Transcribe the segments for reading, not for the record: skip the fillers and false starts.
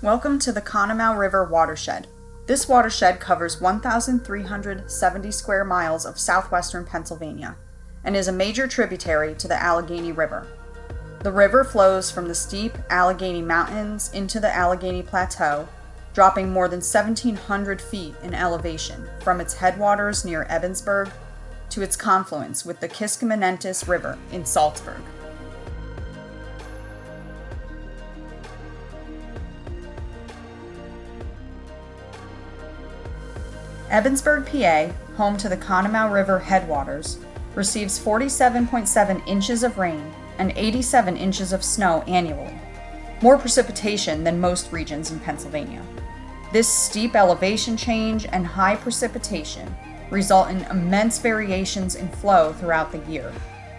Welcome to the Conemaugh River watershed. This watershed covers 1,370 square miles of southwestern Pennsylvania and is a major tributary to the Allegheny River. The river flows from the steep Allegheny Mountains into the Allegheny Plateau, dropping more than 1,700 feet in elevation from its headwaters near Ebensburg to its confluence with the Kiskiminetis River in Salzburg. Ebensburg, PA, home to the Conemaugh River headwaters, receives 47.7 inches of rain and 87 inches of snow annually, more precipitation than most regions in Pennsylvania. This steep elevation change and high precipitation result in immense variations in flow throughout the year,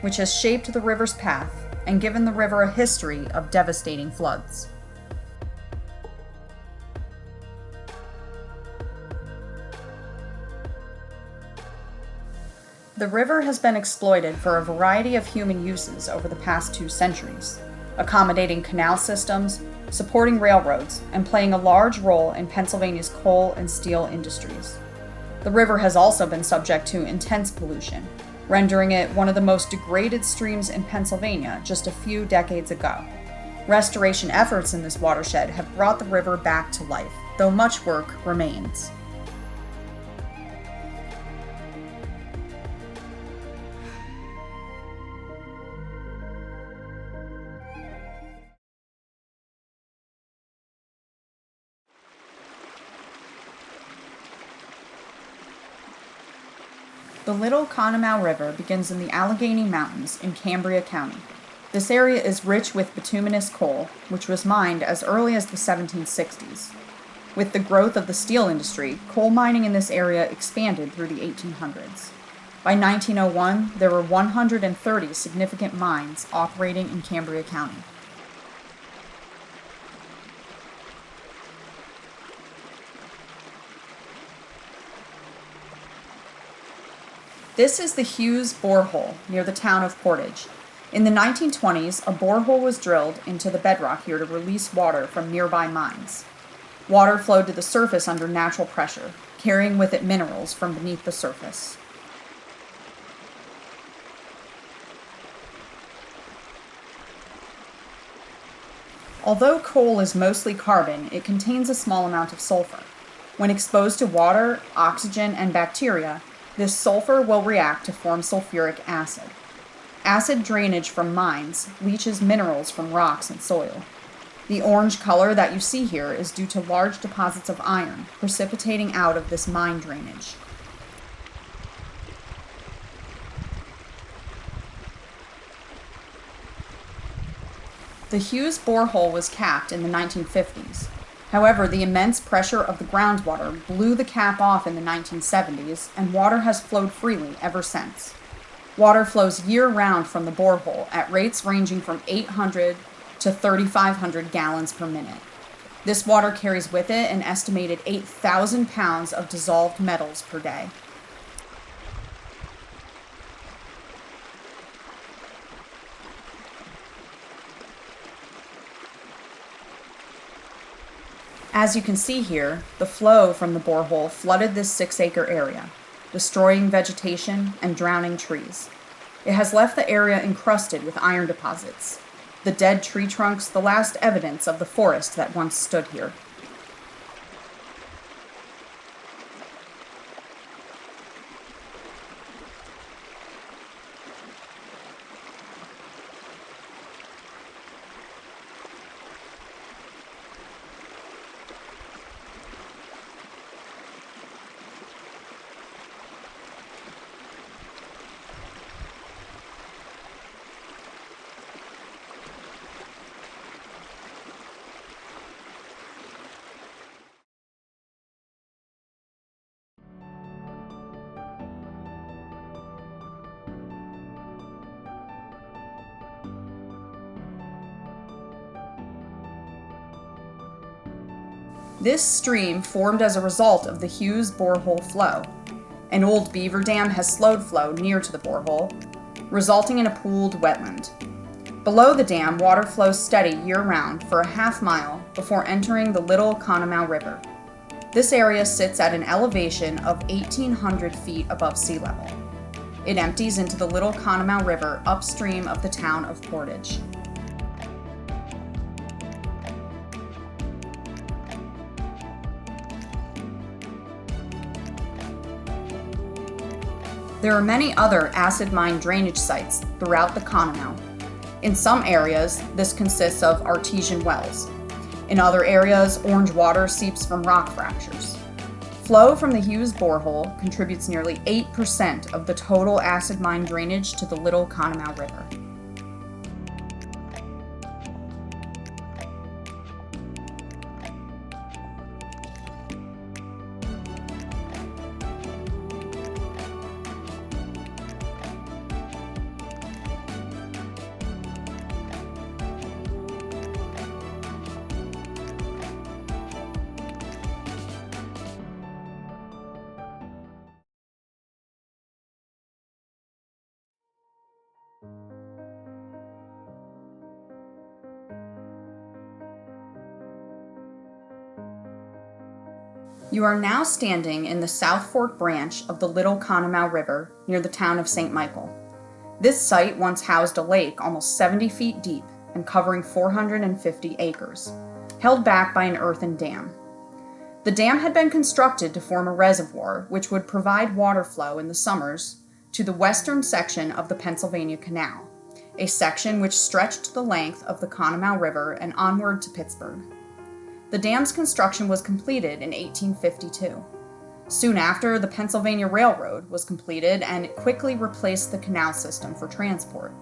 which has shaped the river's path and given the river a history of devastating floods. The river has been exploited for a variety of human uses over the past 2 centuries, accommodating canal systems, supporting railroads, and playing a large role in Pennsylvania's coal and steel industries. The river has also been subject to intense pollution, rendering it one of the most degraded streams in Pennsylvania just a few decades ago. Restoration efforts in this watershed have brought the river back to life, though much work remains. The Little Conemaugh River begins in the Allegheny Mountains in Cambria County. This area is rich with bituminous coal, which was mined as early as the 1760s. With the growth of the steel industry, coal mining in this area expanded through the 1800s. By 1901, there were 130 significant mines operating in Cambria County. This is the Hughes Borehole near the town of Portage. In the 1920s, a borehole was drilled into the bedrock here to release water from nearby mines. Water flowed to the surface under natural pressure, carrying with it minerals from beneath the surface. Although coal is mostly carbon, it contains a small amount of sulfur. When exposed to water, oxygen, and bacteria, this sulfur will react to form sulfuric acid. Acid drainage from mines leaches minerals from rocks and soil. The orange color that you see here is due to large deposits of iron precipitating out of this mine drainage. The Hughes Borehole was capped in the 1950s. However, the immense pressure of the groundwater blew the cap off in the 1970s, and water has flowed freely ever since. Water flows year-round from the borehole at rates ranging from 800 to 3,500 gallons per minute. This water carries with it an estimated 8,000 pounds of dissolved metals per day. As you can see here, the flow from the borehole flooded this 6-acre area, destroying vegetation and drowning trees. It has left the area encrusted with iron deposits, the dead tree trunks the last evidence of the forest that once stood here. This stream formed as a result of the Hughes Borehole flow. An old beaver dam has slowed flow near to the borehole, resulting in a pooled wetland. Below the dam, water flows steady year-round for a half-mile before entering the Little Conemaugh River. This area sits at an elevation of 1,800 feet above sea level. It empties into the Little Conemaugh River upstream of the town of Portage. There are many other acid mine drainage sites throughout the Conemaugh. In some areas, this consists of artesian wells. In other areas, orange water seeps from rock fractures. Flow from the Hughes Borehole contributes nearly 8% of the total acid mine drainage to the Little Conemaugh River. You are now standing in the South Fork branch of the Little Conemaugh River near the town of St. Michael. This site once housed a lake almost 70 feet deep and covering 450 acres, held back by an earthen dam. The dam had been constructed to form a reservoir which would provide water flow in the summers to the western section of the Pennsylvania Canal, a section which stretched the length of the Conemaugh River and onward to Pittsburgh. The dam's construction was completed in 1852. Soon after, the Pennsylvania Railroad was completed and it quickly replaced the canal system for transport.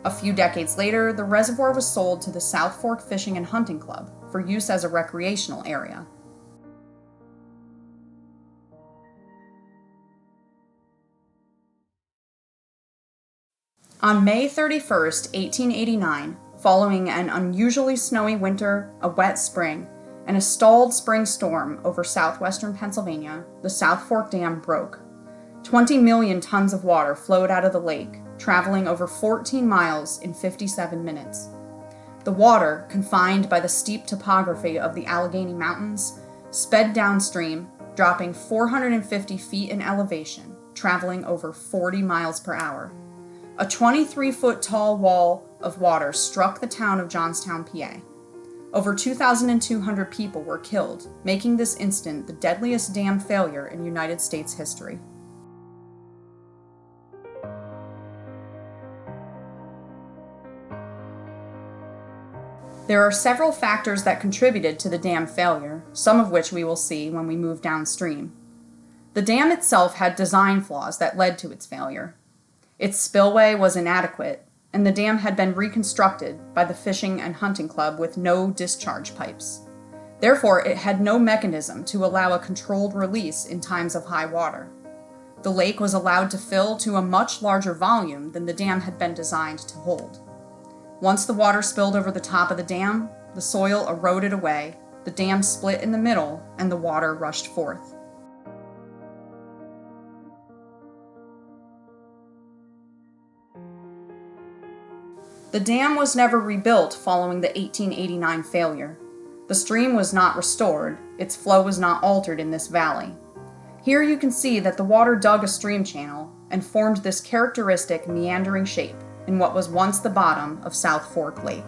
A few decades later, the reservoir was sold to the South Fork Fishing and Hunting Club for use as a recreational area. On May 31, 1889, following an unusually snowy winter, a wet spring, and a stalled spring storm over southwestern Pennsylvania, the South Fork Dam broke. 20 million tons of water flowed out of the lake, traveling over 14 miles in 57 minutes. The water, confined by the steep topography of the Allegheny Mountains, sped downstream, dropping 450 feet in elevation, traveling over 40 miles per hour. A 23-foot tall wall of water struck the town of Johnstown, PA. Over 2,200 people were killed, making this incident the deadliest dam failure in United States history. There are several factors that contributed to the dam failure, some of which we will see when we move downstream. The dam itself had design flaws that led to its failure. Its spillway was inadequate, and the dam had been reconstructed by the Fishing and Hunting Club with no discharge pipes. Therefore, it had no mechanism to allow a controlled release in times of high water. The lake was allowed to fill to a much larger volume than the dam had been designed to hold. Once the water spilled over the top of the dam, the soil eroded away, the dam split in the middle, and the water rushed forth. The dam was never rebuilt following the 1889 failure. The stream was not restored, its flow was not altered in this valley. Here you can see that the water dug a stream channel and formed this characteristic meandering shape in what was once the bottom of South Fork Lake.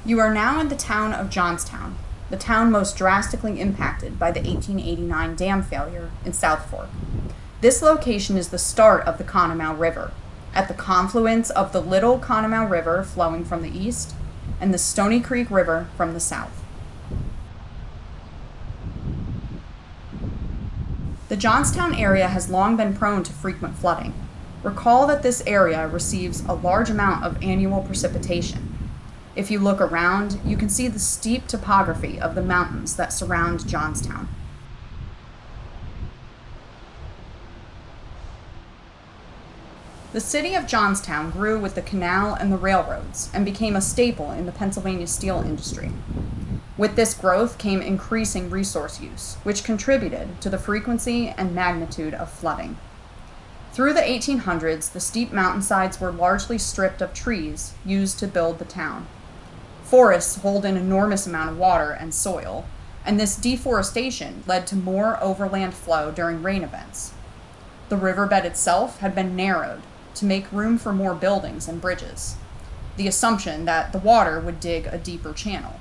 You are now in the town of Johnstown, the town most drastically impacted by the 1889 dam failure in South Fork. This location is the start of the Conemaugh River, at the confluence of the Little Conemaugh River flowing from the east and the Stony Creek River from the south. The Johnstown area has long been prone to frequent flooding. Recall that this area receives a large amount of annual precipitation. If you look around, you can see the steep topography of the mountains that surround Johnstown. The city of Johnstown grew with the canal and the railroads and became a staple in the Pennsylvania steel industry. With this growth came increasing resource use, which contributed to the frequency and magnitude of flooding. Through the 1800s, the steep mountainsides were largely stripped of trees used to build the town. Forests hold an enormous amount of water and soil, and this deforestation led to more overland flow during rain events. The riverbed itself had been narrowed to make room for more buildings and bridges, the assumption that the water would dig a deeper channel.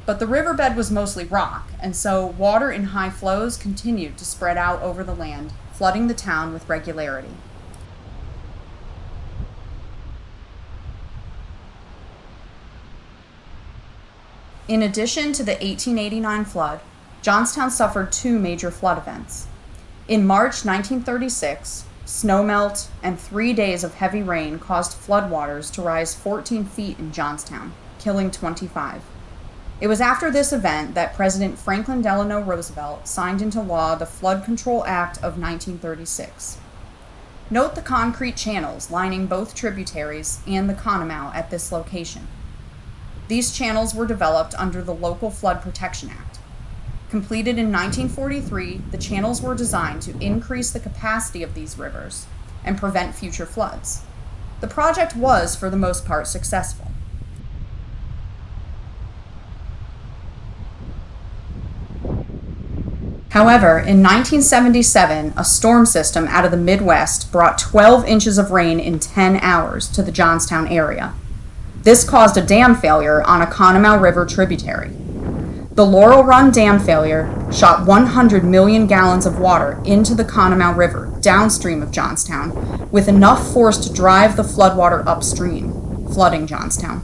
But the riverbed was mostly rock, and so water in high flows continued to spread out over the land, flooding the town with regularity. In addition to the 1889 flood, Johnstown suffered two major flood events. In March 1936, snowmelt and 3 days of heavy rain caused floodwaters to rise 14 feet in Johnstown, killing 25. It was after this event that President Franklin Delano Roosevelt signed into law the Flood Control Act of 1936. Note the concrete channels lining both tributaries and the Conemaugh at this location. These channels were developed under the Local Flood Protection Act. Completed in 1943, the channels were designed to increase the capacity of these rivers and prevent future floods. The project was, for the most part, successful. However, in 1977, a storm system out of the Midwest brought 12 inches of rain in 10 hours to the Johnstown area. This caused a dam failure on a Conemaugh River tributary. The Laurel Run Dam failure shot 100 million gallons of water into the Conemaugh River downstream of Johnstown, with enough force to drive the floodwater upstream, flooding Johnstown.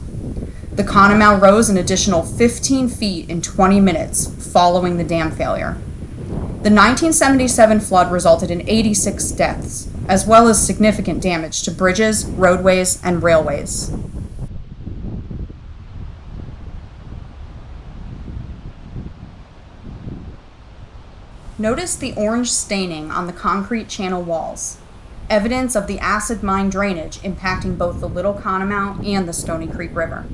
The Conemaugh rose an additional 15 feet in 20 minutes following the dam failure. The 1977 flood resulted in 86 deaths, as well as significant damage to bridges, roadways, and railways. Notice the orange staining on the concrete channel walls, evidence of the acid mine drainage impacting both the Little Conemaugh and the Stony Creek River.